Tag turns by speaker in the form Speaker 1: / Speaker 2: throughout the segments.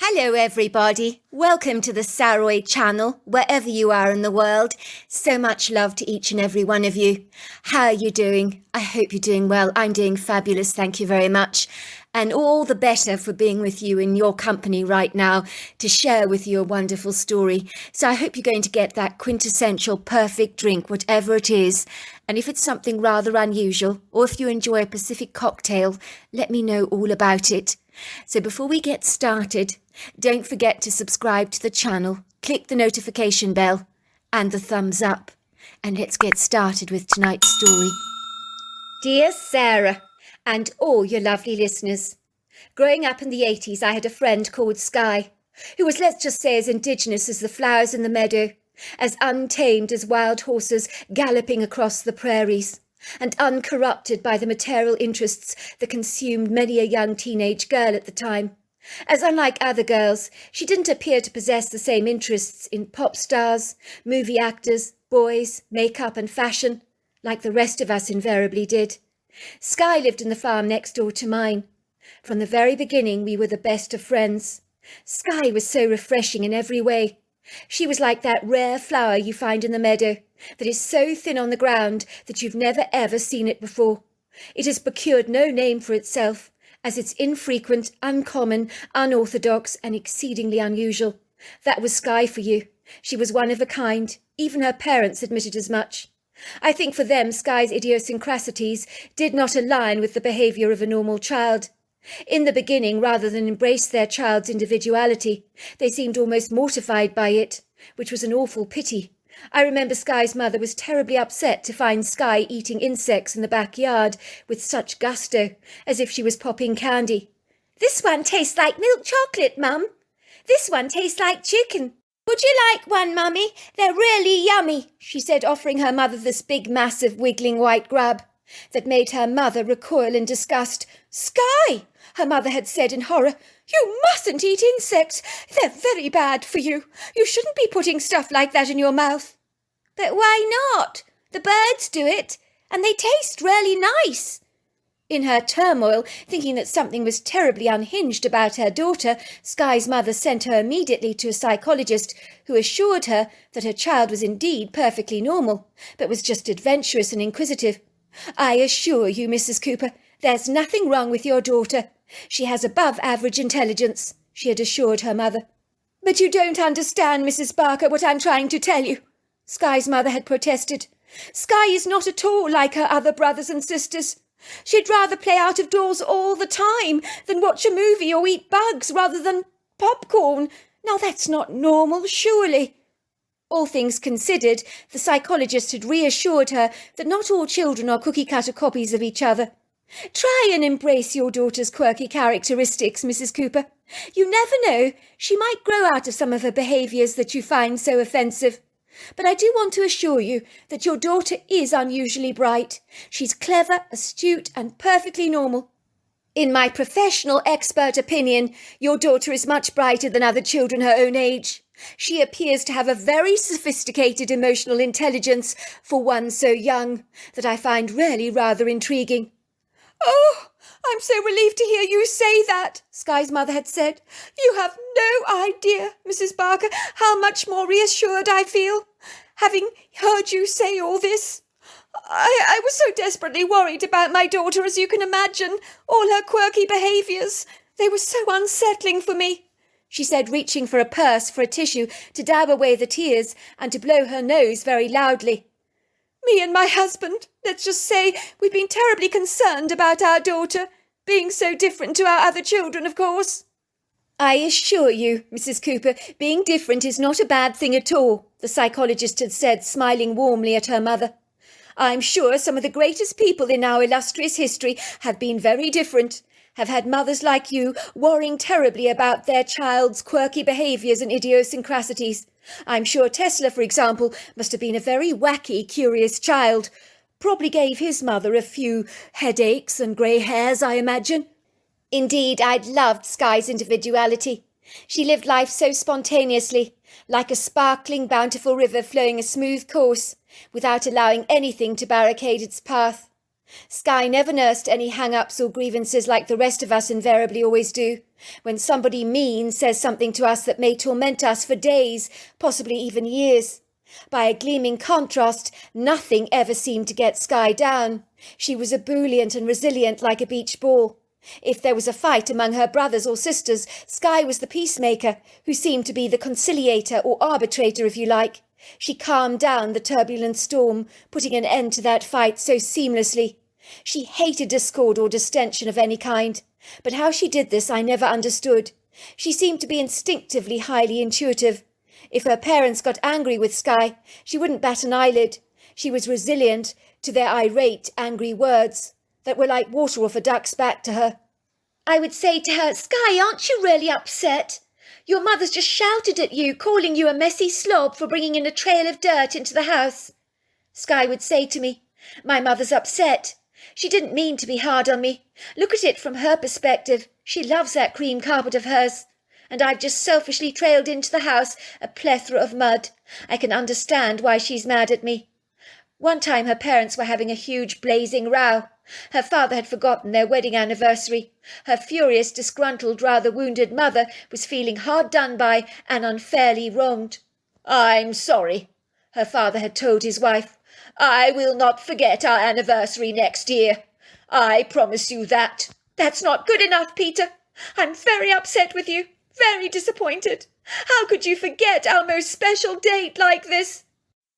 Speaker 1: Hello everybody, welcome to the Saroy channel, wherever you are in the world. So much love to each and every one of you. How are you doing? I hope you're doing well. I'm doing fabulous, thank you very much. And all the better for being with you in your company right now to share with you a wonderful story. So I hope you're going to get that quintessential perfect drink, whatever it is. And if it's something rather unusual, or if you enjoy a Pacific cocktail, let me know all about it. So before we get started, don't forget to subscribe to the channel, click the notification bell and the thumbs up. And let's get started with tonight's story. Dear Sarah, and all your lovely listeners. Growing up in the 80s, I had a friend called Sky, who was, let's just say, as indigenous as the flowers in the meadow, as untamed as wild horses galloping across the prairies, and uncorrupted by the material interests that consumed many a young teenage girl at the time. As unlike other girls, she didn't appear to possess the same interests in pop stars, movie actors, boys, makeup and fashion, like the rest of us invariably did. Sky lived in the farm next door to mine. From the very beginning, we were the best of friends. Sky was so refreshing in every way. She was like that rare flower you find in the meadow, that is so thin on the ground that you've never ever seen it before. It has procured no name for itself, as it's infrequent, uncommon, unorthodox, and exceedingly unusual. That was Sky for you. She was one of a kind. Even her parents admitted as much. I think for them, Sky's idiosyncrasies did not align with the behaviour of a normal child. In the beginning, rather than embrace their child's individuality, they seemed almost mortified by it, which was an awful pity. I remember Sky's mother was terribly upset to find Sky eating insects in the backyard with such gusto, as if she was popping candy. "This one tastes like milk chocolate, Mum. This one tastes like chicken. Would you like one, Mummy? They're really yummy," she said, offering her mother this big, massive, wiggling white grub that made her mother recoil in disgust. "Sky," her mother had said in horror, "you mustn't eat insects. They're very bad for you. You shouldn't be putting stuff like that in your mouth." "But why not? The birds do it, and they taste really nice." In her turmoil, thinking that something was terribly unhinged about her daughter, Sky's mother sent her immediately to a psychologist who assured her that her child was indeed perfectly normal, but was just adventurous and inquisitive. "I assure you, Mrs. Cooper, there's nothing wrong with your daughter. She has above-average intelligence," she had assured her mother. "But you don't understand, Mrs. Barker, what I'm trying to tell you," Sky's mother had protested. "Sky is not at all like her other brothers and sisters. She'd rather play out of doors all the time than watch a movie or eat bugs rather than popcorn. Now that's not normal, surely." All things considered, the psychologist had reassured her that not all children are cookie-cutter copies of each other. "Try and embrace your daughter's quirky characteristics, Mrs. Cooper. You never know, she might grow out of some of her behaviours that you find so offensive. But I do want to assure you that your daughter is unusually bright. She's clever, astute, and perfectly normal. In my professional expert opinion, your daughter is much brighter than other children her own age. She appears to have a very sophisticated emotional intelligence for one so young, that I find really rather intriguing." "Oh, I'm so relieved to hear you say that," Sky's mother had said. "You have no idea, Mrs. Barker, how much more reassured I feel, having heard you say all this. I was so desperately worried about my daughter, as you can imagine, all her quirky behaviours. They were so unsettling for me," she said, reaching for a purse for a tissue to dab away the tears and to blow her nose very loudly. "Me and my husband, let's just say, we've been terribly concerned about our daughter, being so different to our other children, of course." "I assure you, Mrs. Cooper, being different is not a bad thing at all," the psychologist had said, smiling warmly at her mother. "I'm sure some of the greatest people in our illustrious history have been very different, have had mothers like you worrying terribly about their child's quirky behaviours and idiosyncrasies. I'm sure Tesla, for example, must have been a very wacky, curious child. Probably gave his mother a few headaches and grey hairs, I imagine." Indeed, I'd loved Sky's individuality. She lived life so spontaneously, like a sparkling, bountiful river flowing a smooth course, without allowing anything to barricade its path. Sky never nursed any hang-ups or grievances like the rest of us invariably always do. When somebody mean says something to us that may torment us for days, possibly even years. By a gleaming contrast, nothing ever seemed to get Sky down. She was ebullient and resilient like a beach ball. If there was a fight among her brothers or sisters, Sky was the peacemaker, who seemed to be the conciliator or arbitrator, if you like. She calmed down the turbulent storm, putting an end to that fight so seamlessly. She hated discord or distension of any kind, but how she did this I never understood. She seemed to be instinctively highly intuitive. If her parents got angry with Sky, she wouldn't bat an eyelid. She was resilient to their irate, angry words that were like water off a duck's back to her. I would say to her, Sky, aren't you really upset? Your mother's just shouted at you, calling you a messy slob for bringing in a trail of dirt into the house. Sky would say to me, my mother's upset. She didn't mean to be hard on me. Look at it from her perspective. She loves that cream carpet of hers. And I've just selfishly trailed into the house a plethora of mud. I can understand why she's mad at me. One time her parents were having a huge blazing row. Her father had forgotten their wedding anniversary. Her furious, disgruntled, rather wounded mother was feeling hard done by and unfairly wronged. I'm sorry, her father had told his wife. I will not forget our anniversary next year. I promise you that. That's not good enough, Peter. I'm very upset with you, very disappointed. How could you forget our most special date like this?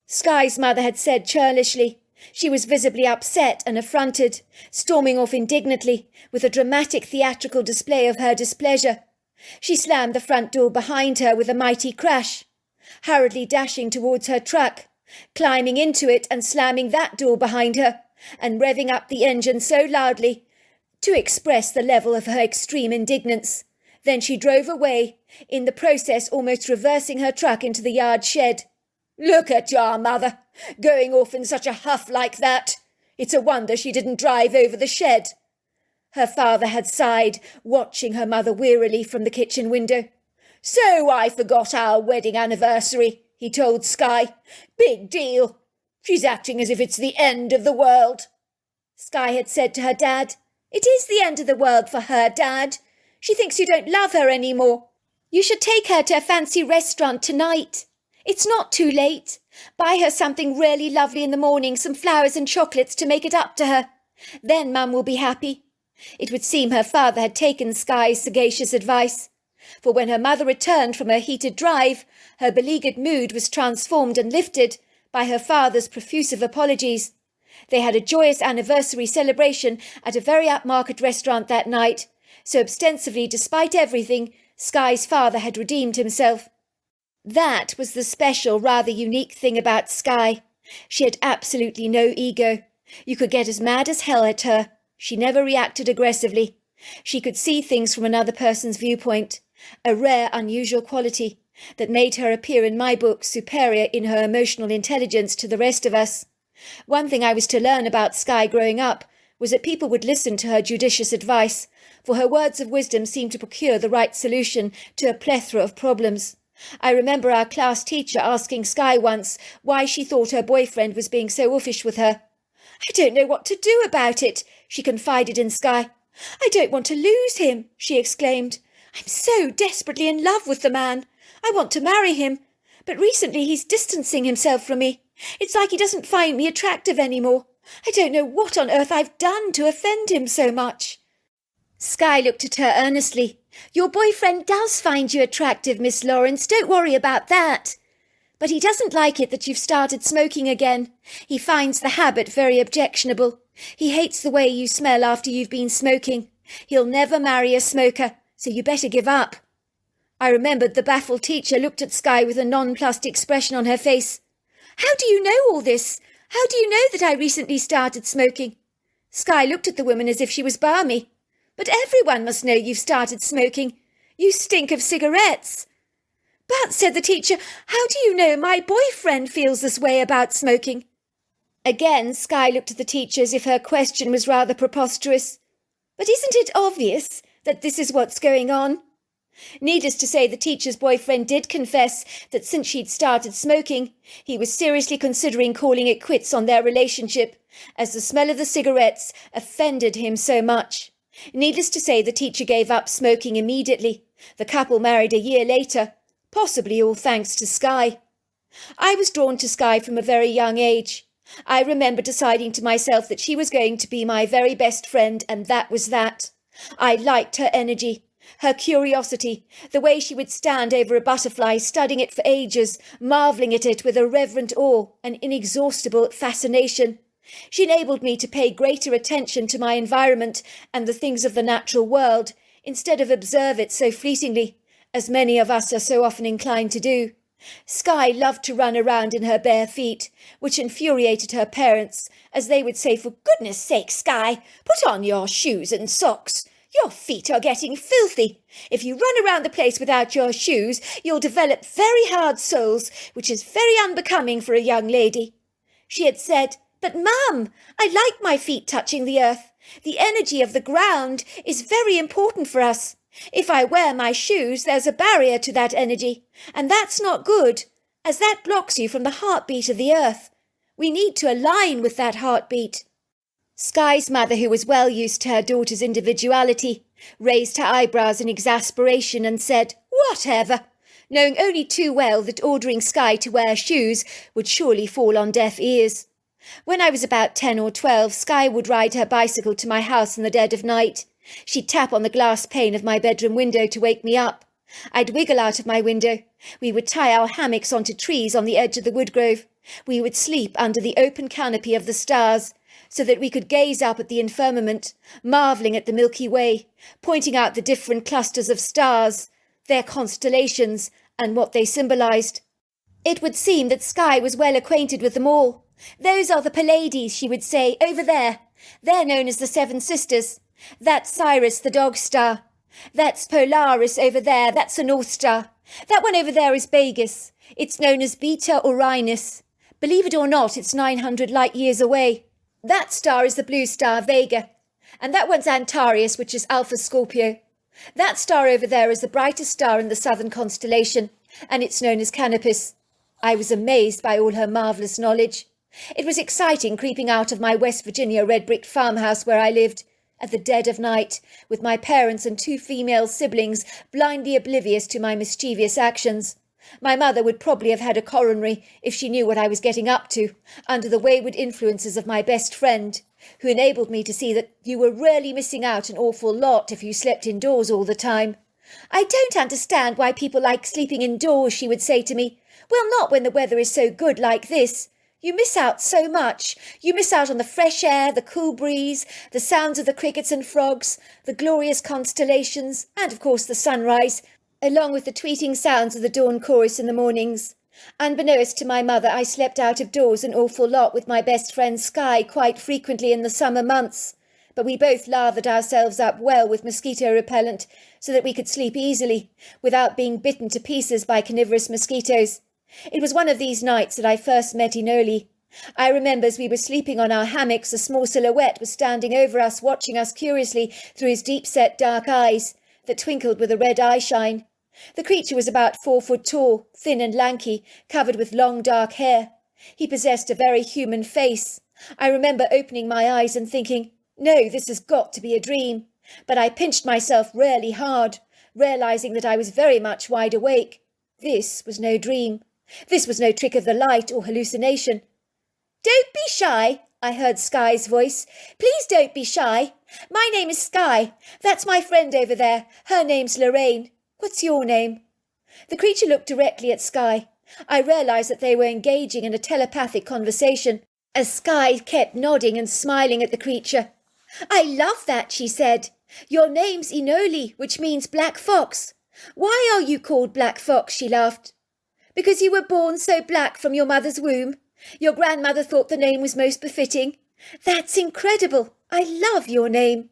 Speaker 1: Sky's mother had said churlishly. She was visibly upset and affronted, storming off indignantly, with a dramatic theatrical display of her displeasure. She slammed the front door behind her with a mighty crash, hurriedly dashing towards her truck, climbing into it and slamming that door behind her, and revving up the engine so loudly to express the level of her extreme indignance. Then she drove away, in the process almost reversing her truck into the yard shed. Look at your mother, going off in such a huff like that. It's a wonder she didn't drive over the shed. Her father had sighed, watching her mother wearily from the kitchen window. So I forgot our wedding anniversary, he told Sky. Big deal. She's acting as if it's the end of the world. Sky had said to her dad, It is the end of the world for her, Dad. She thinks you don't love her any more. You should take her to a fancy restaurant tonight. It's not too late. Buy her something really lovely in the morning, some flowers and chocolates to make it up to her. Then Mum will be happy. It would seem her father had taken Sky's sagacious advice, for when her mother returned from her heated drive, her beleaguered mood was transformed and lifted by her father's profusive apologies. They had a joyous anniversary celebration at a very upmarket restaurant that night, so ostensibly, despite everything, Sky's father had redeemed himself. That was the special, rather unique thing about Sky. She had absolutely no ego. You could get as mad as hell at her. She never reacted aggressively. She could see things from another person's viewpoint, a rare, unusual quality that made her appear in my book superior in her emotional intelligence to the rest of us. One thing I was to learn about Sky growing up was that people would listen to her judicious advice, for her words of wisdom seemed to procure the right solution to a plethora of problems. I remember our class teacher asking Sky once why she thought her boyfriend was being so uffish with her. I don't know what to do about it, she confided in Sky. I don't want to lose him, she exclaimed. I'm so desperately in love with the man. I want to marry him, but recently he's distancing himself from me. It's like he doesn't find me attractive anymore. I don't know what on earth I've done to offend him so much. Sky looked at her earnestly. Your boyfriend does find you attractive, Miss Lawrence. Don't worry about that. But he doesn't like it that you've started smoking again. He finds the habit very objectionable. He hates the way you smell after you've been smoking. He'll never marry a smoker, so you better give up. I remembered the baffled teacher looked at Sky with a nonplussed expression on her face. How do you know all this? How do you know that I recently started smoking? Sky looked at the woman as if she was balmy. But everyone must know you've started smoking. You stink of cigarettes. But, said the teacher, how do you know my boyfriend feels this way about smoking? Again, Sky looked at the teacher as if her question was rather preposterous. But isn't it obvious that this is what's going on? Needless to say, the teacher's boyfriend did confess that since she'd started smoking, he was seriously considering calling it quits on their relationship, as the smell of the cigarettes offended him so much. Needless to say, the teacher gave up smoking immediately. The couple married a year later, possibly all thanks to Skye. I was drawn to Skye from a very young age. I remember deciding to myself that she was going to be my very best friend, and that was that. I liked her energy, her curiosity, the way she would stand over a butterfly, studying it for ages, marvelling at it with a reverent awe and inexhaustible fascination. She enabled me to pay greater attention to my environment and the things of the natural world, instead of observe it so fleetingly, as many of us are so often inclined to do. Skye loved to run around in her bare feet, which infuriated her parents, as they would say, "For goodness sake, Skye, put on your shoes and socks. Your feet are getting filthy. If you run around the place without your shoes, you'll develop very hard soles, which is very unbecoming for a young lady." She had said, "But, Mum, I like my feet touching the earth. The energy of the ground is very important for us. If I wear my shoes, there's a barrier to that energy, and that's not good, as that blocks you from the heartbeat of the earth. We need to align with that heartbeat." Skye's mother, who was well used to her daughter's individuality, raised her eyebrows in exasperation and said, "Whatever," knowing only too well that ordering Skye to wear shoes would surely fall on deaf ears. When I was about 10 or 12, Skye would ride her bicycle to my house in the dead of night. She'd tap on the glass pane of my bedroom window to wake me up. I'd wiggle out of my window. We would tie our hammocks onto trees on the edge of the woodgrove. We would sleep under the open canopy of the stars, so that we could gaze up at the firmament, marvelling at the Milky Way, pointing out the different clusters of stars, their constellations, and what they symbolised. It would seem that Skye was well acquainted with them all. "Those are the Pleiades," she would say, "over there. They're known as the Seven Sisters. That's Sirius, the dog star. That's Polaris over there, that's the North Star. That one over there is Begas. It's known as Beta Orionis. Believe it or not, it's 900 light years away. That star is the blue star, Vega. And that one's Antares, which is Alpha Scorpio. That star over there is the brightest star in the southern constellation, and it's known as Canopus." I was amazed by all her marvellous knowledge. It was exciting creeping out of my West Virginia red-brick farmhouse where I lived, at the dead of night, with my parents and 2 female siblings blindly oblivious to my mischievous actions. My mother would probably have had a coronary if she knew what I was getting up to, under the wayward influences of my best friend, who enabled me to see that you were really missing out an awful lot if you slept indoors all the time. "I don't understand why people like sleeping indoors," she would say to me. "Well, not when the weather is so good like this. You miss out so much. You miss out on the fresh air, the cool breeze, the sounds of the crickets and frogs, the glorious constellations, and of course the sunrise, along with the tweeting sounds of the dawn chorus in the mornings." Unbeknownst to my mother, I slept out of doors an awful lot with my best friend Skye quite frequently in the summer months, but we both lathered ourselves up well with mosquito repellent so that we could sleep easily, without being bitten to pieces by carnivorous mosquitoes. It was one of these nights that I first met Enigma. I remember as we were sleeping on our hammocks, a small silhouette was standing over us, watching us curiously through his deep-set dark eyes that twinkled with a red eye-shine. The creature was about 4 foot tall, thin and lanky, covered with long dark hair. He possessed a very human face. I remember opening my eyes and thinking, "No, this has got to be a dream." But I pinched myself really hard, realising that I was very much wide awake. This was no dream. This was no trick of the light or hallucination. "Don't be shy," I heard Skye's voice. "Please don't be shy. My name is Skye. That's my friend over there. Her name's Lorraine. What's your name?" The creature looked directly at Skye. I realised that they were engaging in a telepathic conversation, as Skye kept nodding and smiling at the creature. "I love that," she said. "Your name's Enigma, which means Black Fox. Why are you called Black Fox?" she laughed. "Because you were born so black from your mother's womb. Your grandmother thought the name was most befitting. That's incredible. I love your name."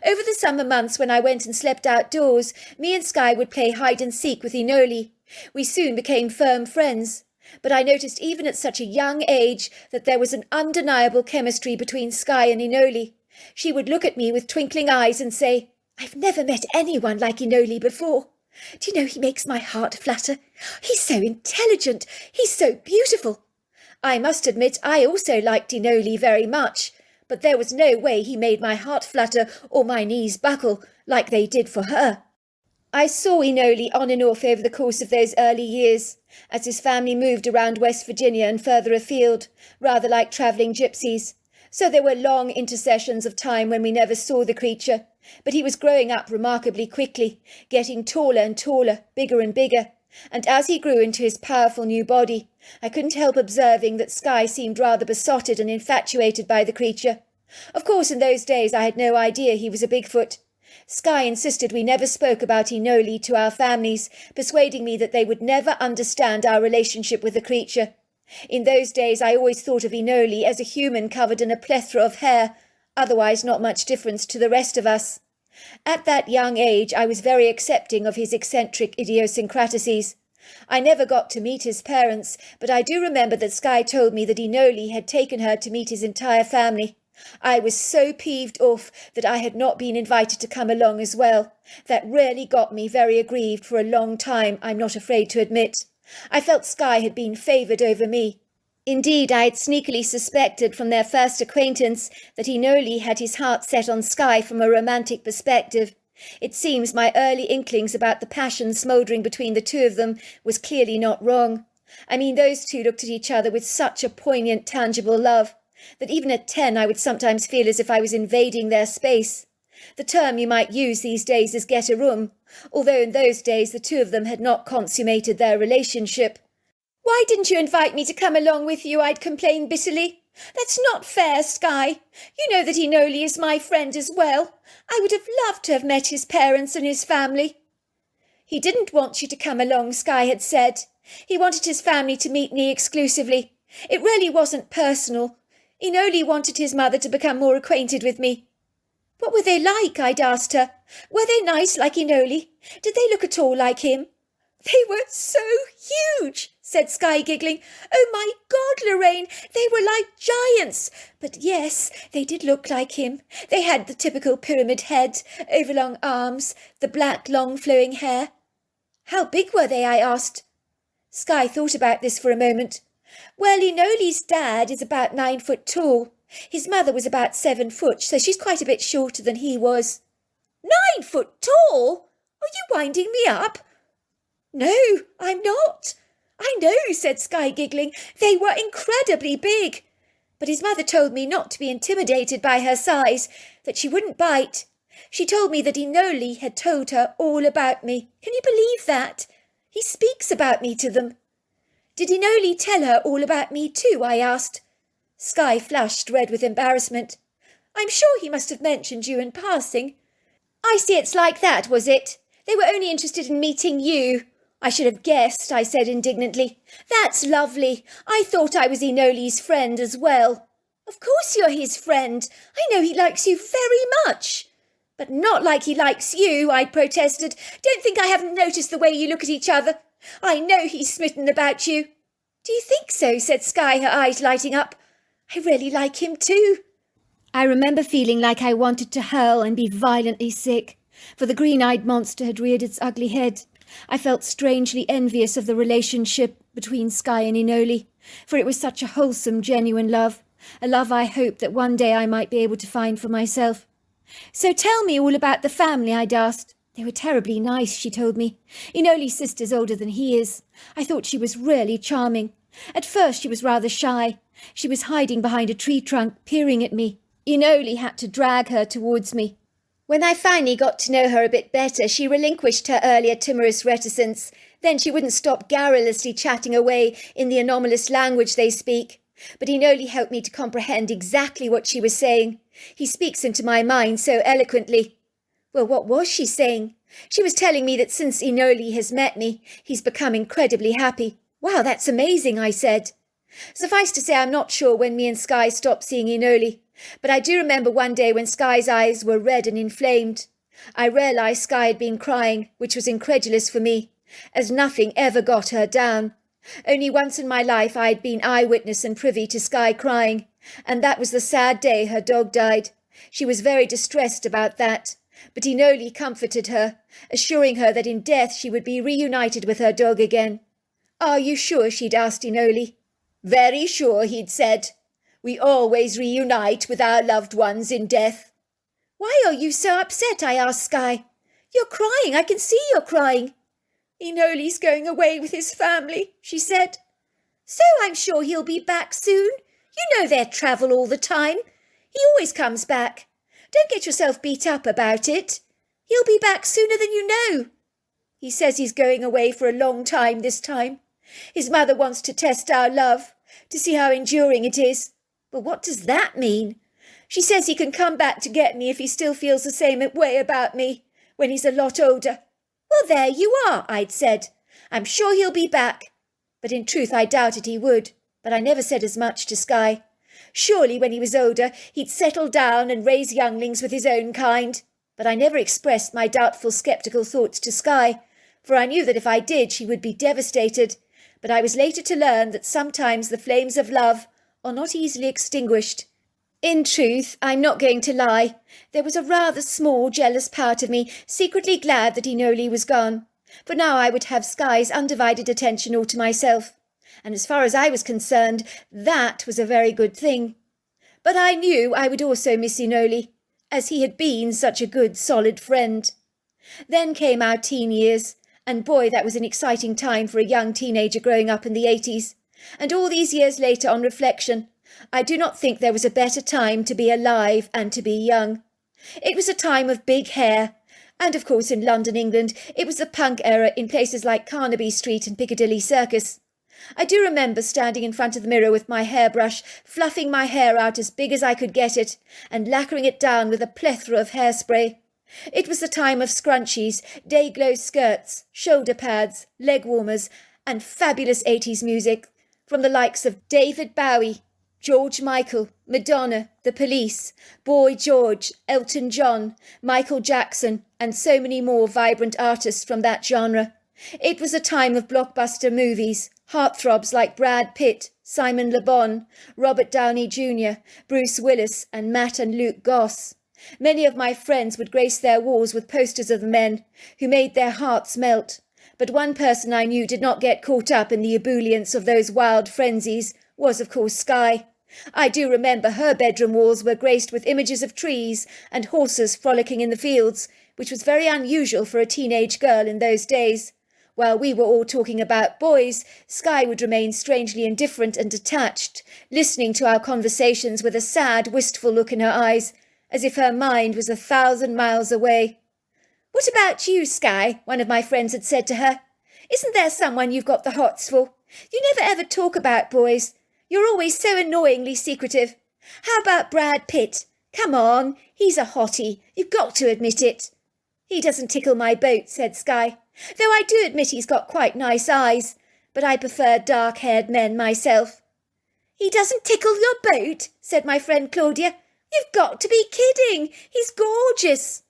Speaker 1: Over the summer months when I went and slept outdoors, me and Skye would play hide-and-seek with Enigma. We soon became firm friends. But I noticed even at such a young age that there was an undeniable chemistry between Skye and Enigma. She would look at me with twinkling eyes and say, "I've never met anyone like Enigma before." Do you know, he makes my heart flutter. He's so intelligent. He's so beautiful. I must admit I also liked Enigma very much, but there was no way he made my heart flutter or my knees buckle like they did for her. I saw Enigma on and off over the course of those early years, as his family moved around West Virginia and further afield, rather like travelling gypsies. So there were long intercessions of time when we never saw the creature, but he was growing up remarkably quickly, getting taller and taller, bigger and bigger, and as he grew into his powerful new body, I couldn't help observing that Skye seemed rather besotted and infatuated by the creature. Of course, in those days I had no idea he was a Bigfoot. Skye insisted we never spoke about Enigma to our families, persuading me that they would never understand our relationship with the creature. In those days I always thought of Enigma as a human covered in a plethora of hair, otherwise not much difference to the rest of us. At that young age I was very accepting of his eccentric idiosyncrasies. I never got to meet his parents, but I do remember that Skye told me that Enigma had taken her to meet his entire family. I was so peeved off that I had not been invited to come along as well. That really got me very aggrieved for a long time, I'm not afraid to admit. I felt Skye had been favoured over me. Indeed, I had sneakily suspected from their first acquaintance that Enigma had his heart set on Skye from a romantic perspective. It seems my early inklings about the passion smouldering between the two of them was clearly not wrong. I mean, those two looked at each other with such a poignant, tangible love that even at 10 I would sometimes feel as if I was invading their space. The term you might use these days is get a room, although in those days the two of them had not consummated their relationship. "Why didn't you invite me to come along with you?" I'd complain bitterly. "That's not fair, Skye. You know that Enigma is my friend as well. I would have loved to have met his parents and his family." "He didn't want you to come along," Skye had said. "He wanted his family to meet me exclusively. It really wasn't personal. Enigma wanted his mother to become more acquainted with me." "What were they like?" I'd asked her. "Were they nice like Enigma? Did they look at all like him?" "They were so huge," said Skye, giggling. "Oh, my God, Lorraine, they were like giants. But yes, they did look like him. They had the typical pyramid head, overlong arms, the black, long flowing hair." "How big were they?" I asked. Skye thought about this for a moment. "Well, Enigma's dad is about 9 foot tall. His mother was about 7 foot, so she's quite a bit shorter than he was." "9 foot tall? Are you winding me up?" "No, I'm not." "I know," said Skye, giggling. "They were incredibly big. But his mother told me not to be intimidated by her size, that she wouldn't bite. She told me that Enigma had told her all about me. Can you believe that? He speaks about me to them." "Did Enigma tell her all about me too?" I asked. Skye flushed red with embarrassment. "I'm sure he must have mentioned you in passing." "I see, it's like that, was it? They were only interested in meeting you." "I should have guessed," I said indignantly. "That's lovely. I thought I was Enigma's friend as well." "Of course you're his friend. I know he likes you very much." "But not like he likes you," I protested. "Don't think I haven't noticed the way you look at each other. I know he's smitten about you." "Do you think so?" said Skye, her eyes lighting up. "I really like him too." I remember feeling like I wanted to hurl and be violently sick, for the green-eyed monster had reared its ugly head. I felt strangely envious of the relationship between Skye and Enigma, for it was such a wholesome, genuine love, a love I hoped that one day I might be able to find for myself. "So tell me all about the family," I'd asked. "They were terribly nice," she told me. "Enigma's sister's older than he is. I thought she was really charming. At first she was rather shy. She was hiding behind a tree trunk, peering at me. Enigma had to drag her towards me. When I finally got to know her a bit better, she relinquished her earlier timorous reticence. Then she wouldn't stop garrulously chatting away in the anomalous language they speak. But Enigma helped me to comprehend exactly what she was saying. He speaks into my mind so eloquently." "Well, what was she saying?" "She was telling me that since Enigma has met me, he's become incredibly happy." "Wow, that's amazing," I said. Suffice to say, I'm not sure when me and Skye stopped seeing Enigma, but I do remember one day when Skye's eyes were red and inflamed. I realised Skye had been crying, which was incredulous for me, as nothing ever got her down. Only once in my life I had been eyewitness and privy to Skye crying, and that was the sad day her dog died. She was very distressed about that, But Enigma comforted her, assuring her that in death she would be reunited with her dog again. "Are you sure?" she'd asked Enigma. "Very sure," he'd said. "We always reunite with our loved ones in death." "Why are you so upset?" I asked Skye. "You're crying. I can see you're crying." "Enigma's going away with his family," she said. "So I'm sure he'll be back soon. You know they travel all the time. He always comes back. Don't get yourself beat up about it. He'll be back sooner than you know. He says he's going away for a long time this time. His mother wants to test our love, to see how enduring it is. But what does that mean? She says he can come back to get me if he still feels the same way about me, when he's a lot older." "Well, there you are," I'd said. "I'm sure he'll be back." But in truth I doubted he would, but I never said as much to Skye. Surely when he was older he'd settle down and raise younglings with his own kind. But I never expressed my doubtful sceptical thoughts to Skye, for I knew that if I did she would be devastated. But I was later to learn that sometimes the flames of love are not easily extinguished. In truth, I'm not going to lie, there was a rather small jealous part of me secretly glad that Enigma was gone, for now I would have Skye's undivided attention all to myself, and as far as I was concerned, that was a very good thing. But I knew I would also miss Enigma, as he had been such a good solid friend. Then came our teen years, and boy, that was an exciting time for a young teenager growing up in the 80s, and all these years later on reflection, I do not think there was a better time to be alive and to be young. It was a time of big hair, and of course in London, England, it was the punk era in places like Carnaby Street and Piccadilly Circus. I do remember standing in front of the mirror with my hairbrush, fluffing my hair out as big as I could get it, and lacquering it down with a plethora of hairspray. It was the time of scrunchies, day-glow skirts, shoulder pads, leg warmers, and fabulous 80s music, from the likes of David Bowie, George Michael, Madonna, The Police, Boy George, Elton John, Michael Jackson, and so many more vibrant artists from that genre. It was a time of blockbuster movies, heartthrobs like Brad Pitt, Simon Le Bon, Robert Downey Jr., Bruce Willis, and Matt and Luke Goss. Many of my friends would grace their walls with posters of the men who made their hearts melt. But one person I knew did not get caught up in the ebullience of those wild frenzies was, of course, Skye. I do remember her bedroom walls were graced with images of trees and horses frolicking in the fields, which was very unusual for a teenage girl in those days. While we were all talking about boys, Skye would remain strangely indifferent and detached, listening to our conversations with a sad, wistful look in her eyes, as if her mind was 1,000 miles away. "What about you, Skye?" one of my friends had said to her. "Isn't there someone you've got the hots for? You never ever talk about boys. You're always so annoyingly secretive. How about Brad Pitt? Come on, he's a hottie. You've got to admit it." "He doesn't tickle my boat," said Skye, "though I do admit he's got quite nice eyes, but I prefer dark-haired men myself." "He doesn't tickle your boat?" said my friend Claudia. "You've got to be kidding. He's gorgeous."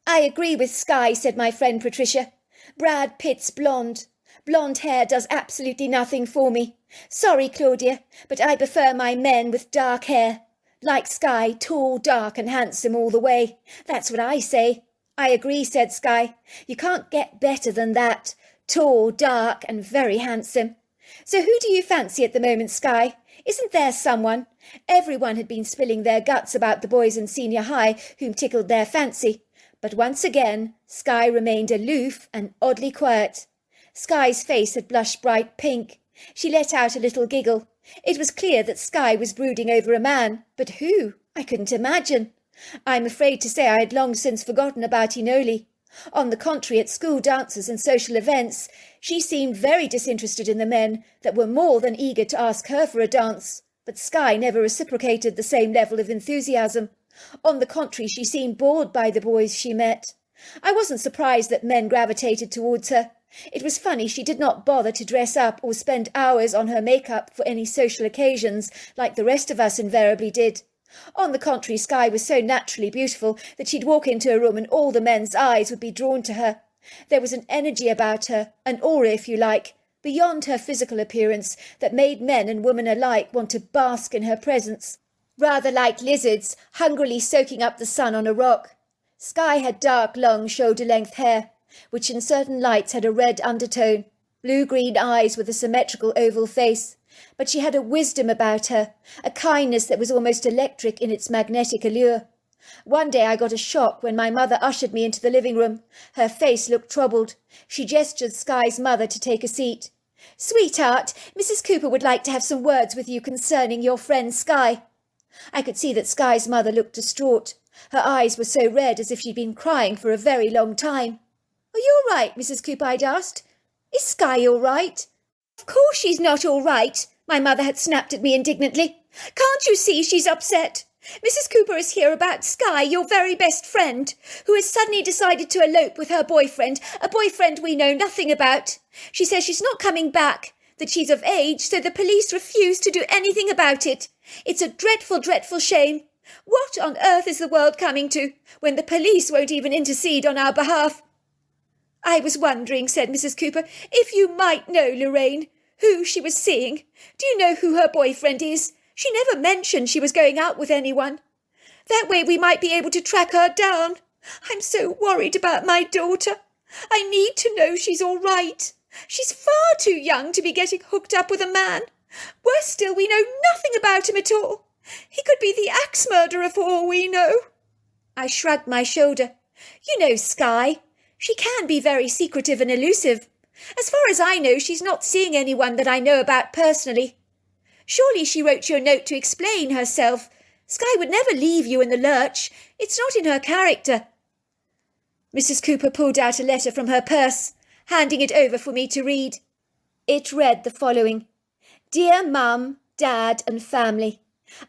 Speaker 1: "I agree with Skye," said my friend Patricia. "Brad Pitt's blonde. Blonde hair does absolutely nothing for me. Sorry, Claudia, but I prefer my men with dark hair. Like Skye, tall, dark and handsome all the way. That's what I say." "I agree," said Skye. "You can't get better than that. Tall, dark and very handsome. So who do you fancy at the moment, Skye? Isn't there someone?" Everyone had been spilling their guts about the boys in senior high whom tickled their fancy. But once again, Skye remained aloof and oddly quiet. Skye's face had blushed bright pink. She let out a little giggle. It was clear that Skye was brooding over a man, but who? I couldn't imagine. I'm afraid to say I had long since forgotten about Enigma. On the contrary, at school dances and social events, she seemed very disinterested in the men that were more than eager to ask her for a dance. But Skye never reciprocated the same level of enthusiasm. On the contrary, she seemed bored by the boys she met. I wasn't surprised that men gravitated towards her. It was funny she did not bother to dress up or spend hours on her makeup for any social occasions like the rest of us invariably did. On the contrary, Skye was so naturally beautiful that she'd walk into a room and all the men's eyes would be drawn to her. There was an energy about her, an aura if you like, beyond her physical appearance that made men and women alike want to bask in her presence, rather like lizards hungrily soaking up the sun on a rock. Skye had dark, long, shoulder-length hair, which in certain lights had a red undertone, blue-green eyes with a symmetrical oval face, but she had a wisdom about her, a kindness that was almost electric in its magnetic allure. One day I got a shock when my mother ushered me into the living room. Her face looked troubled. She gestured Skye's mother to take a seat. "Sweetheart, Mrs. Cooper would like to have some words with you concerning your friend Skye." I could see that Skye's mother looked distraught. Her eyes were so red as if she'd been crying for a very long time. "Are you all right, Mrs. Cooper?" I'd asked. "Is Skye all right?" "Of course she's not all right," my mother had snapped at me indignantly. "Can't you see she's upset? Mrs. Cooper is here about Skye, your very best friend, who has suddenly decided to elope with her boyfriend, a boyfriend we know nothing about. She says she's not coming back, that she's of age, so the police refuse to do anything about it. It's a dreadful, dreadful shame. What on earth is the world coming to, when the police won't even intercede on our behalf?" "I was wondering," said Mrs. Cooper, "if you might know, Lorraine, who she was seeing. Do you know who her boyfriend is? She never mentioned she was going out with anyone. That way we might be able to track her down. I'm so worried about my daughter. I need to know she's all right. She's far too young to be getting hooked up with a man. Worse still, we know nothing about him at all. He could be the axe murderer for all we know." I shrugged my shoulder. "You know Skye. She can be very secretive and elusive. As far as I know, she's not seeing anyone that I know about personally. Surely she wrote you a note to explain herself. Skye would never leave you in the lurch. It's not in her character." Mrs. Cooper pulled out a letter from her purse, handing it over for me to read. It read the following: "Dear Mum, Dad and family,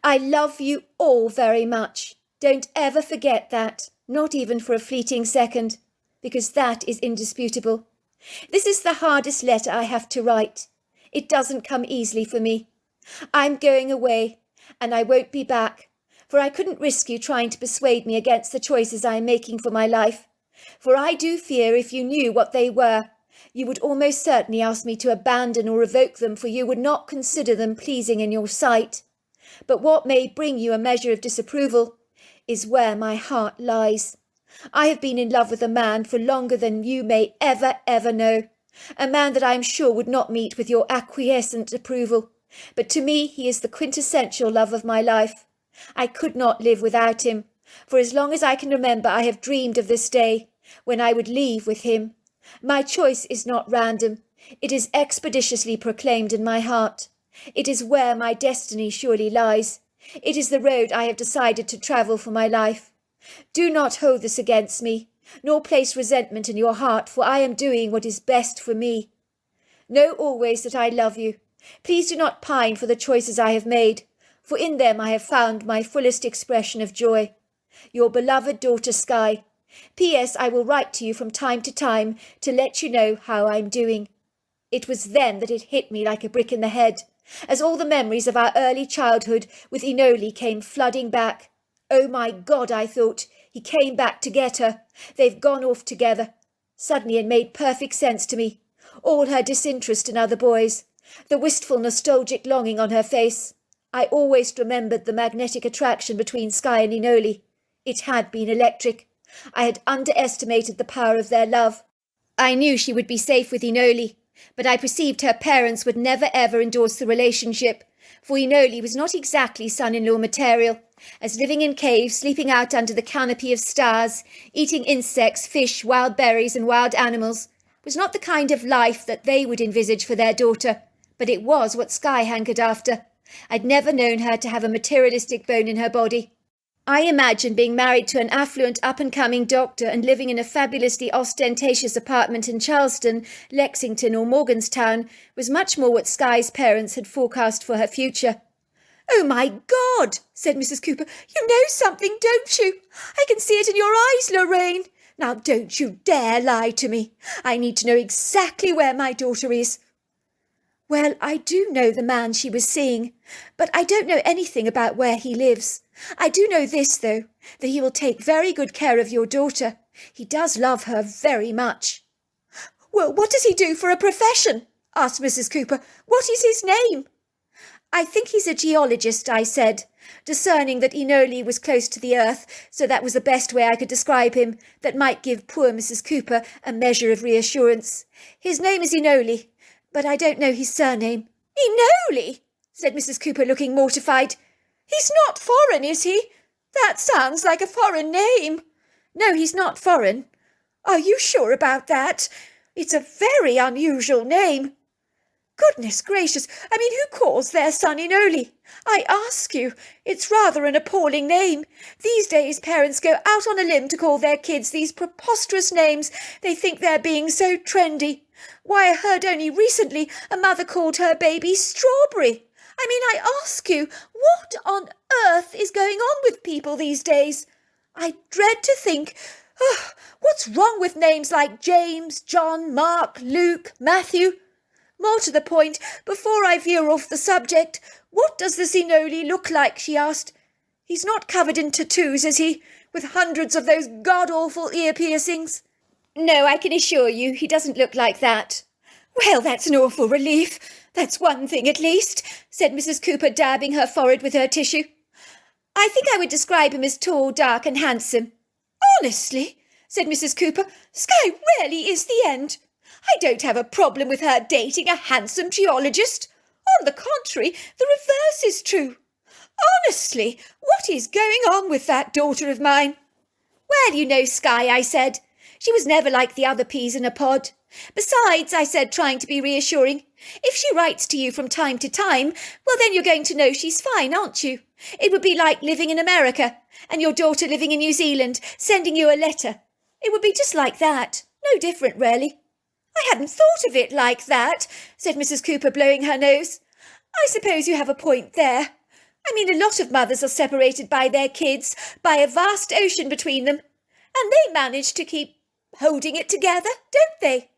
Speaker 1: I love you all very much. Don't ever forget that, not even for a fleeting second, because that is indisputable. This is the hardest letter I have to write. It doesn't come easily for me. I'm going away, and I won't be back, for I couldn't risk you trying to persuade me against the choices I am making for my life. For I do fear if you knew what they were, you would almost certainly ask me to abandon or revoke them, for you would not consider them pleasing in your sight. But what may bring you a measure of disapproval is where my heart lies. I have been in love with a man for longer than you may ever know, a man that I am sure would not meet with your acquiescent approval. But to me he is the quintessential love of my life. I could not live without him. For as long as I can remember I have dreamed of this day, when I would leave with him. My choice is not random. It is expeditiously proclaimed in my heart. It is where my destiny surely lies. It is the road I have decided to travel for my life. Do not hold this against me, nor place resentment in your heart, for I am doing what is best for me. Know always that I love you. Please do not pine for the choices I have made, for in them I have found my fullest expression of joy. Your beloved daughter Skye. P.S. I will write to you from time to time to let you know how I'm doing." It was then that it hit me like a brick in the head, as all the memories of our early childhood with Enigma came flooding back. Oh my God, I thought, he came back to get her. They've gone off together. Suddenly it made perfect sense to me. All her disinterest in other boys, the wistful, nostalgic longing on her face. I always remembered the magnetic attraction between Skye and Enigma. It had been electric. I had underestimated the power of their love. I knew she would be safe with Enigma, but I perceived her parents would never ever endorse the relationship, for Enigma was not exactly son-in-law material, as living in caves, sleeping out under the canopy of stars, eating insects, fish, wild berries and wild animals, was not the kind of life that they would envisage for their daughter, but it was what Skye hankered after. I'd never known her to have a materialistic bone in her body. I imagined being married to an affluent up-and-coming doctor and living in a fabulously ostentatious apartment in Charleston, Lexington or Morganstown was much more what Skye's parents had forecast for her future. "Oh my God," said Mrs. Cooper, "you know something, don't you? I can see it in your eyes, Lorraine. Now don't you dare lie to me. I need to know exactly where my daughter is." "Well, I do know the man she was seeing, but I don't know anything about where he lives. I do know this, though, that he will take very good care of your daughter. He does love her very much." "Well, what does he do for a profession?" asked Mrs. Cooper. "What is his name?" I think he's a geologist, I said, discerning that Enoli was close to the earth, so that was the best way I could describe him that might give poor Mrs. Cooper a measure of reassurance. His name is Enoli, but I don't know his surname. Enoli, said Mrs. Cooper, looking mortified. He's not foreign, is he? That sounds like a foreign name. No, he's not foreign. Are you sure about that? It's a very unusual name. Goodness gracious, I mean, who calls their son Enoli? I ask you, it's rather an appalling name. These days parents go out on a limb to call their kids these preposterous names. They think they're being so trendy. Why, I heard only recently a mother called her baby Strawberry. I mean, I ask you, what on earth is going on with people these days? I dread to think, what's wrong with names like James, John, Mark, Luke, Matthew? More to the point, before I veer off the subject, what does this Enoli look like, she asked. He's not covered in tattoos, is he, with hundreds of those god-awful ear piercings? No, I can assure you, he doesn't look like that. Well, that's an awful relief. That's one thing at least, said Mrs. Cooper, dabbing her forehead with her tissue. I think I would describe him as tall, dark and handsome. Honestly, said Mrs. Cooper, Skye really is the end. I don't have a problem with her dating a handsome geologist. On the contrary, the reverse is true. Honestly, what is going on with that daughter of mine? Well, you know, Skye, I said. She was never like the other peas in a pod. Besides, I said, trying to be reassuring, if she writes to you from time to time, well, then you're going to know she's fine, aren't you? It would be like living in America and your daughter living in New Zealand, sending you a letter. It would be just like that. No different, really. I hadn't thought of it like that, said Mrs. Cooper, blowing her nose. I suppose you have a point there. I mean, a lot of mothers are separated by their kids, by a vast ocean between them, and they manage to keep holding it together, don't they?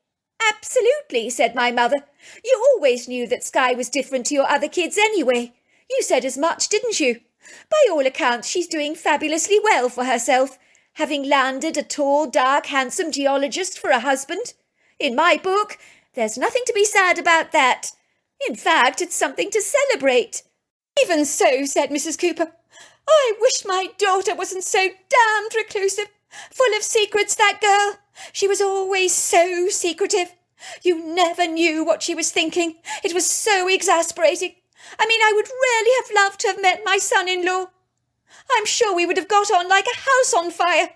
Speaker 1: Absolutely, said my mother. You always knew that Skye was different to your other kids anyway. You said as much, didn't you? By all accounts, she's doing fabulously well for herself, having landed a tall, dark, handsome geologist for a husband. In my book, there's nothing to be sad about that. In fact, it's something to celebrate. Even so, said Mrs. Cooper, I wish my daughter wasn't so damned reclusive. Full of secrets, that girl. She was always so secretive. You never knew what she was thinking. It was so exasperating. I mean, I would really have loved to have met my son-in-law. I'm sure we would have got on like a house on fire.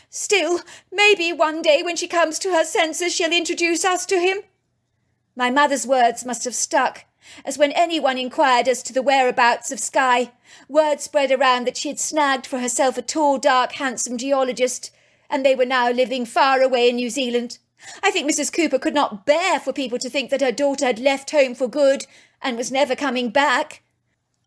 Speaker 1: Still, maybe one day when she comes to her senses she'll introduce us to him. My mother's words must have stuck, as when anyone inquired as to the whereabouts of Skye, word spread around that she had snagged for herself a tall, dark, handsome geologist, and they were now living far away in New Zealand. I think Mrs. Cooper could not bear for people to think that her daughter had left home for good and was never coming back.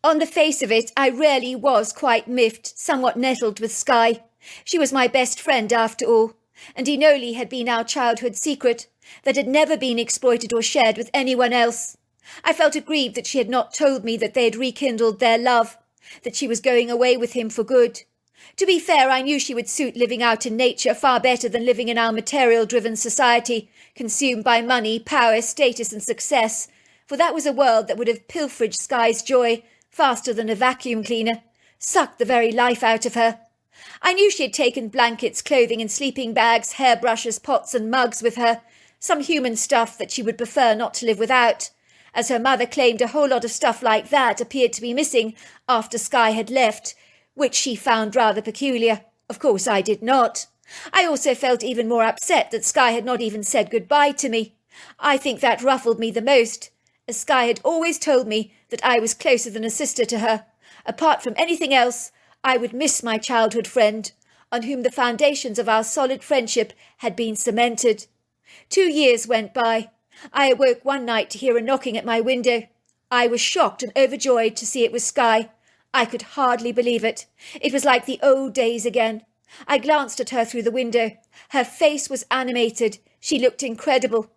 Speaker 1: On the face of it, I really was quite miffed, somewhat nettled with Skye. She was my best friend after all, and Enoli had been our childhood secret that had never been exploited or shared with anyone else. I felt aggrieved that she had not told me that they had rekindled their love, that she was going away with him for good. To be fair, I knew she would suit living out in nature far better than living in our material-driven society, consumed by money, power, status and success, for that was a world that would have pilferaged Skye's joy faster than a vacuum cleaner, sucked the very life out of her. I knew she had taken blankets, clothing and sleeping bags, hairbrushes, pots and mugs with her, some human stuff that she would prefer not to live without, as her mother claimed a whole lot of stuff like that appeared to be missing after Skye had left, which she found rather peculiar. Of course I did not. I also felt even more upset that Skye had not even said goodbye to me. I think that ruffled me the most, as Skye had always told me that I was closer than a sister to her. Apart from anything else, I would miss my childhood friend, on whom the foundations of our solid friendship had been cemented. 2 years went by. I awoke one night to hear a knocking at my window. I was shocked and overjoyed to see it was Skye. I could hardly believe it. It was like the old days again. I glanced at her through the window. Her face was animated. She looked incredible.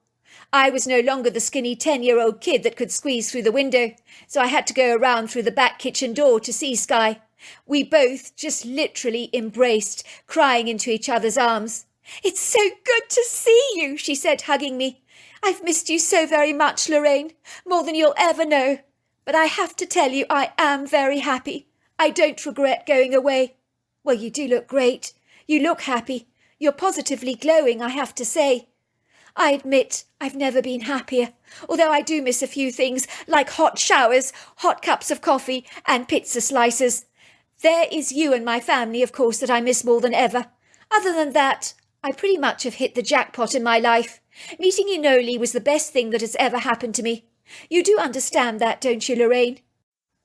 Speaker 1: I was no longer the skinny 10-year-old kid that could squeeze through the window, so I had to go around through the back kitchen door to see Skye. We both just literally embraced, crying into each other's arms. "It's so good to see you," she said, hugging me. "I've missed you so very much, Lorraine, more than you'll ever know. But I have to tell you, I am very happy. I don't regret going away. Well, you do look great. You look happy. You're positively glowing, I have to say. I admit I've never been happier, although I do miss a few things, like hot showers, hot cups of coffee, and pizza slices. There is you and my family, of course, that I miss more than ever. Other than that, I pretty much have hit the jackpot in my life. Meeting Inoli was the best thing that has ever happened to me. You do understand that, don't you, Lorraine?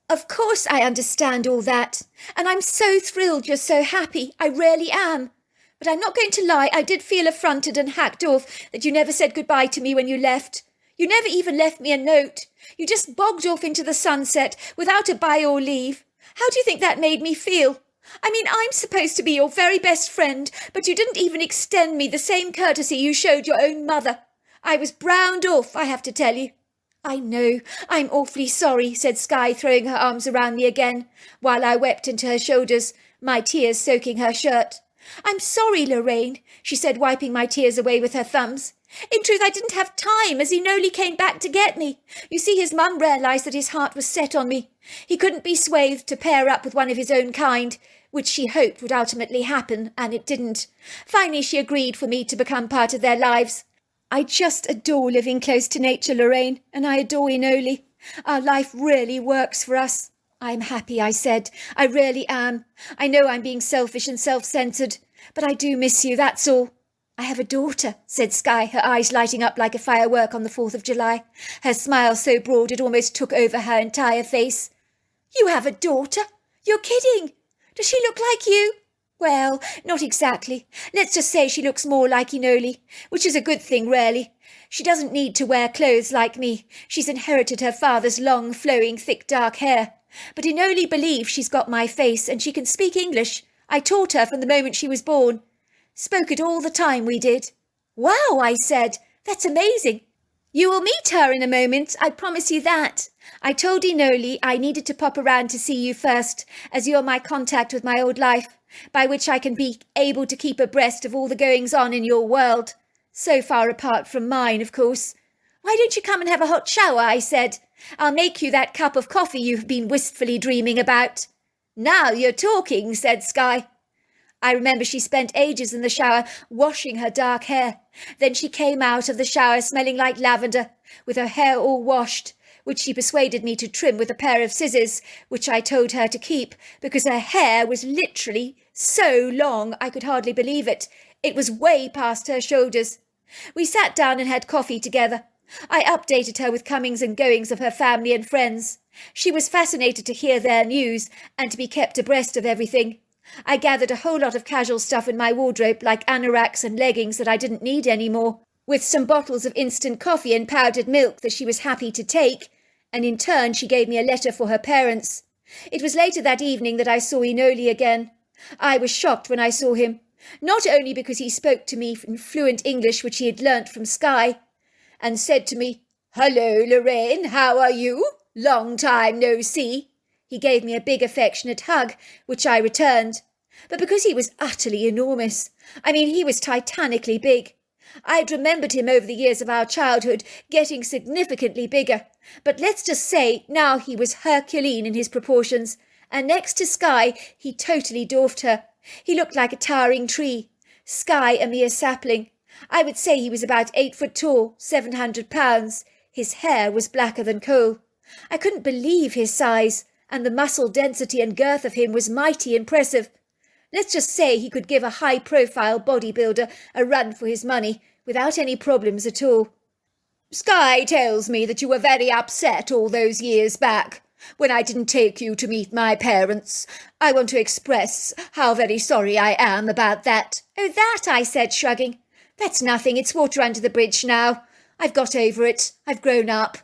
Speaker 1: Of course I understand all that, and I'm so thrilled you're so happy. I really am. But I'm not going to lie, I did feel affronted and hacked off that you never said goodbye to me when you left. You never even left me a note. You just bogged off into the sunset without a bye or leave. How do you think that made me feel? I mean, I'm supposed to be your very best friend, but you didn't even extend me the same courtesy you showed your own mother. I was browned off, I have to tell you. I know, I'm awfully sorry, said Skye, throwing her arms around me again, while I wept into her shoulders, my tears soaking her shirt. I'm sorry, Lorraine, she said, wiping my tears away with her thumbs. In truth, I didn't have time, as Inoli came back to get me. You see, his mum realised that his heart was set on me. He couldn't be swathed to pair up with one of his own kind, which she hoped would ultimately happen, and it didn't. Finally, she agreed for me to become part of their lives. I just adore living close to nature, Lorraine, and I adore Inoli. Our life really works for us. I'm happy, I said. I really am. I know I'm being selfish and self-centred, but I do miss you, that's all. I have a daughter, said Skye, her eyes lighting up like a firework on the 4th of July, her smile so broad it almost took over her entire face. You have a daughter? You're kidding. Does she look like you? Well, not exactly. Let's just say she looks more like Inoli, which is a good thing, really. She doesn't need to wear clothes like me. She's inherited her father's long, flowing, thick, dark hair. But Inoli believes she's got my face, and she can speak English. I taught her from the moment she was born. Spoke it all the time, we did. Wow, I said. That's amazing. You will meet her in a moment, I promise you that. I told Inoli I needed to pop around to see you first, as you're my contact with my old life, by which I can be able to keep abreast of all the goings-on in your world. So far apart from mine, of course. Why don't you come and have a hot shower, I said. I'll make you that cup of coffee you've been wistfully dreaming about. Now you're talking, said Skye. I remember she spent ages in the shower washing her dark hair. Then she came out of the shower smelling like lavender, with her hair all washed, which she persuaded me to trim with a pair of scissors, which I told her to keep, because her hair was literally so long I could hardly believe it. It was way past her shoulders. We sat down and had coffee together. I updated her with comings and goings of her family and friends. She was fascinated to hear their news and to be kept abreast of everything. I gathered a whole lot of casual stuff in my wardrobe, like anoraks and leggings that I didn't need anymore, with some bottles of instant coffee and powdered milk that she was happy to take, and in turn she gave me a letter for her parents. It was later that evening that I saw Inoli again. I was shocked when I saw him, not only because he spoke to me in fluent English which he had learnt from Skye, and said to me, "Hello, Lorraine, how are you? Long time no see." He gave me a big affectionate hug, which I returned, but because he was utterly enormous. I mean, he was titanically big. I had remembered him over the years of our childhood, getting significantly bigger, but let's just say now he was Herculean in his proportions, and next to Skye he totally dwarfed her. He looked like a towering tree, Skye a mere sapling. I would say he was about 8 foot tall, 700 pounds. His hair was blacker than coal. I couldn't believe his size, and the muscle density and girth of him was mighty impressive. Let's just say he could give a high-profile bodybuilder a run for his money without any problems at all. "Skye tells me that you were very upset all those years back, when I didn't take you to meet my parents. I want to express how very sorry I am about that." "Oh, that," I said, shrugging. "That's nothing, it's water under the bridge now. I've got over it. I've grown up."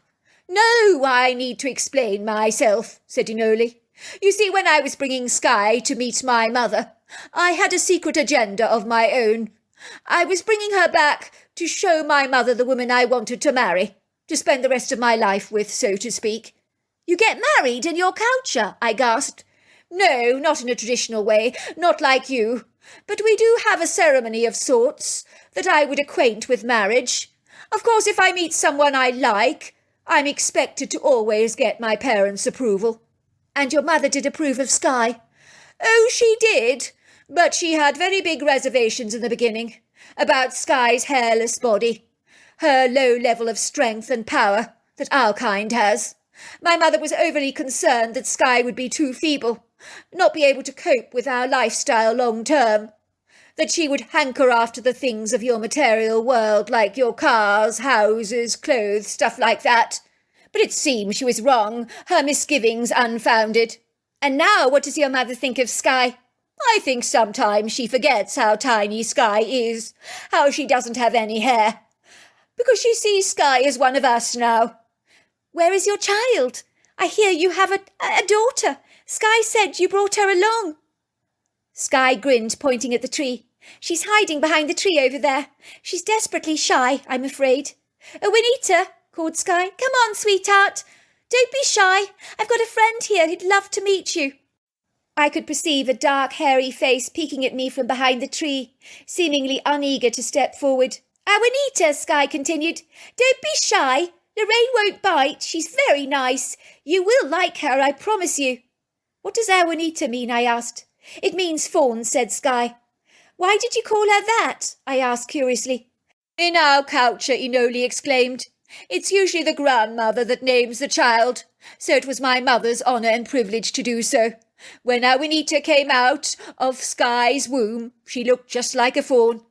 Speaker 1: "No, I need to explain myself," said Inoli. "You see, when I was bringing Skye to meet my mother, I had a secret agenda of my own. I was bringing her back to show my mother the woman I wanted to marry, to spend the rest of my life with, so to speak." "You get married in your culture?" I gasped. "No, not in a traditional way, not like you. But we do have a ceremony of sorts that I would acquaint with marriage. Of course, if I meet someone I like, I'm expected to always get my parents' approval. And your mother did approve of Skye? Oh, she did, but she had very big reservations in the beginning about Skye's hairless body, her low level of strength and power that our kind has. My mother was overly concerned that Skye would be too feeble, not be able to cope with our lifestyle long term, that she would hanker after the things of your material world, like your cars, houses, clothes, stuff like that. But it seems she was wrong, her misgivings unfounded. And now what does your mother think of Skye? I think sometimes she forgets how tiny Skye is, how she doesn't have any hair, because she sees Skye as one of us now. Where is your child? I hear you have a daughter. Skye said you brought her along. Skye grinned, pointing at the tree. She's hiding behind the tree over there. She's desperately shy, I'm afraid. Oh, Juanita, called Skye. Come on, sweetheart. Don't be shy. I've got a friend here who'd love to meet you. I could perceive a dark, hairy face peeking at me from behind the tree, seemingly uneager to step forward. Juanita, Skye continued. Don't be shy. Lorraine won't bite. She's very nice. You will like her, I promise you. What does Juanita mean? I asked. It means fawn, said Skye. Why did you call her that? I asked curiously. In our culture, Enoli exclaimed. It's usually the grandmother that names the child, so it was my mother's honour and privilege to do so. When Juanita came out of Skye's womb, she looked just like a fawn.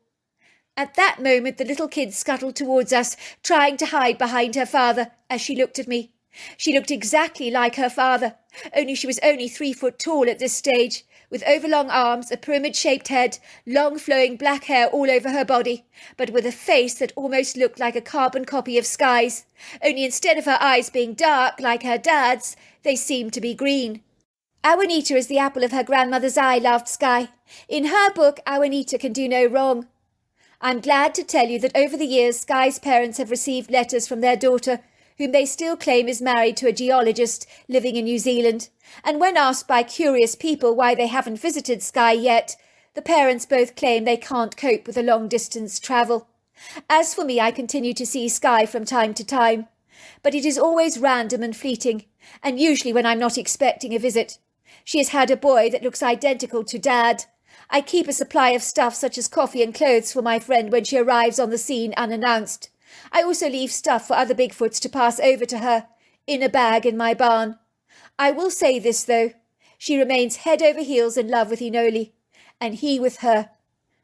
Speaker 1: At that moment the little kid scuttled towards us, trying to hide behind her father as she looked at me. She looked exactly like her father, only she was only 3 foot tall at this stage, with overlong arms, a pyramid-shaped head, long flowing black hair all over her body, but with a face that almost looked like a carbon copy of Skye's, only instead of her eyes being dark like her dad's, they seemed to be green. Juanita is the apple of her grandmother's eye, laughed Skye. In her book, Juanita can do no wrong. I'm glad to tell you that over the years Skye's parents have received letters from their daughter, whom they still claim is married to a geologist living in New Zealand, and when asked by curious people why they haven't visited Skye yet, the parents both claim they can't cope with the long-distance travel. As for me, I continue to see Skye from time to time, but it is always random and fleeting, and usually when I'm not expecting a visit. She has had a boy that looks identical to Dad. I keep a supply of stuff such as coffee and clothes for my friend when she arrives on the scene unannounced. I also leave stuff for other Bigfoots to pass over to her, in a bag in my barn. I will say this, though. She remains head over heels in love with Enoli, and he with her.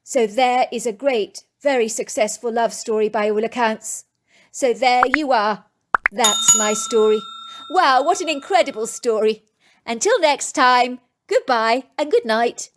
Speaker 1: So there is a great, very successful love story by all accounts. So there you are. That's my story. Wow, what an incredible story. Until next time, goodbye and good night.